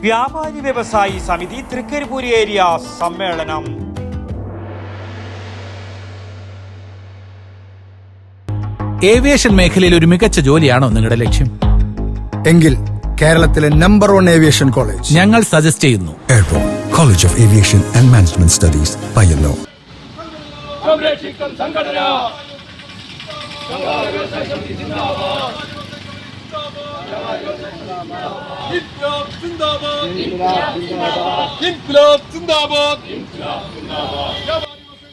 വ്യാപാരി വ്യവസായി സമിതി തൃക്കരിപ്പൂർ ഏരിയ സമ്മേളനം. ഏവിയേഷൻ മേഖലയിൽ ഒരു മികച്ച ജോലിയാണോ നിങ്ങളുടെ ലക്ഷ്യം? എങ്കിൽ കേരളത്തിലെ നമ്പർ 1 ഏവിയേഷൻ കോളേജ് ഞങ്ങൾ സജസ്റ്റ് ചെയ്യുന്നു. Airport college of aviation and management studies, Payyanur.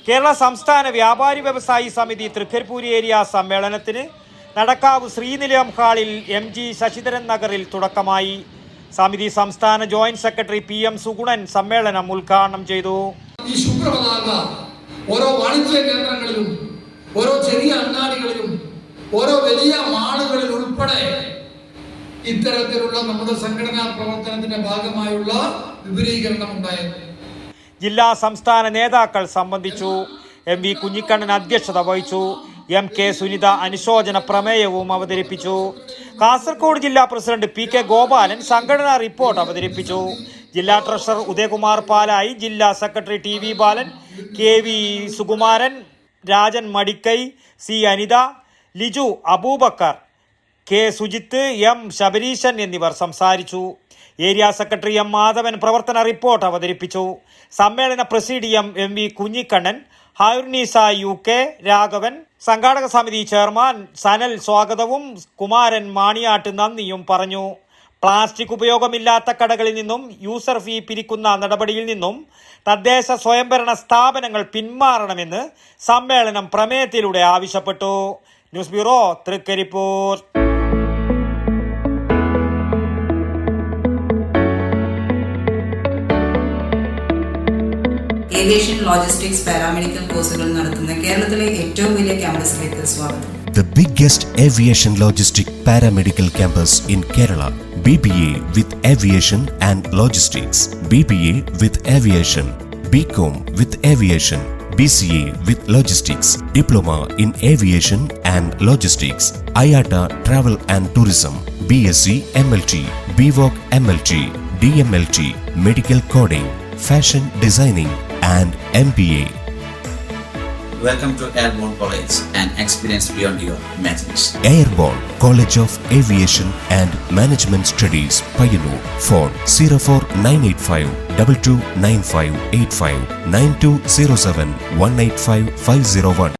Kerala സംസ്ഥാന വ്യാപാരി വ്യവസായി സമിതി തൃക്കരിപ്പൂർ ഏരിയ സമ്മേളനത്തിന് നടക്കാവ് ശ്രീനിലയം ഹാളിൽ MG ശശിധരൻ നഗറിൽ തുടക്കമായി. സമിതി സംസ്ഥാന ജോയിന്റ് സെക്രട്ടറി PM സുഗുണൻ സമ്മേളനം ഉദ്ഘാടനം ചെയ്തു. ഈ ശുക്രപതാക ഓരോ വാണിജ്യ കേന്ദ്രങ്ങളിലും, ഓരോ ചെറിയ അങ്ങാടികളിലും, ഓരോ വലിയ മാളുകളിൽ ഉൾപ്പെടെ ഇത്തരത്തിലുള്ള നമ്മുടെ സംഘടനാ പ്രവർത്തനത്തിന്റെ ഭാഗമായുള്ള വിപുലീകരണം ഉണ്ടായത്. ജില്ലാ സംസ്ഥാന നേതാക്കൾ സംബന്ധിച്ചു. MV കുഞ്ഞിക്കണ്ണൻ അധ്യക്ഷത വഹിച്ചു. MK സുനിത അനുശോചന പ്രമേയവും അവതരിപ്പിച്ചു. കാസർഗോഡ് ജില്ലാ പ്രസിഡന്റ് PK ഗോപാലൻ സംഘടനാ റിപ്പോർട്ട് അവതരിപ്പിച്ചു. ജില്ലാ ട്രഷറർ ഉദയകുമാർ പാലായി, ജില്ലാ secretary TV Balan, KV Sukumaran, Rajan Madikkai, C Anitha, Liju Aboobacker, K Sujith, M Sabareesan എന്നിവർ സംസാരിച്ചു. ഏരിയ സെക്രട്ടറി M മാധവൻ പ്രവർത്തന റിപ്പോർട്ട് അവതരിപ്പിച്ചു. സമ്മേളന പ്രസിഡിയം MV കുഞ്ഞിക്കണ്ണൻ, ഹൈർനീസ UK രാഘവൻ, സംഘാടക സമിതി ചെയർമാൻ സനൽ സ്വാഗതവും കുമാരൻ മാണിയാട്ട് നന്ദിയും പറഞ്ഞു. പ്ലാസ്റ്റിക് ഉപയോഗമില്ലാത്ത കടകളിൽ നിന്നും യൂസർ ഫീ പിരിക്കുന്ന നടപടിയിൽ നിന്നും തദ്ദേശ സ്വയംഭരണ സ്ഥാപനങ്ങൾ പിന്മാറണമെന്ന് സമ്മേളനം പ്രമേയത്തിലൂടെ ആവശ്യപ്പെട്ടു. News bureau, Thrikkaripur. Aviation logistics paramedical കോഴ്സുകൾ നടത്തുന്ന കേരളത്തിലെ ഏറ്റവും വലിയ ക്യാമ്പസിലേക്ക് സ്വാഗതം. The biggest aviation logistic paramedical campus in Kerala. BBA with Aviation and Logistics, BBA with Aviation, BCom with Aviation, BCA with Logistics, Diploma in Aviation and Logistics, IATA Travel and Tourism, BSc MLT, BVoc MLT, DMLT, Medical Coding, Fashion Designing and MBA. Welcome to Airborne College, an experience beyond your imagination. Airborne College of Aviation and Management Studies, Payyanur. Phone 04985 229585 9207 185 501.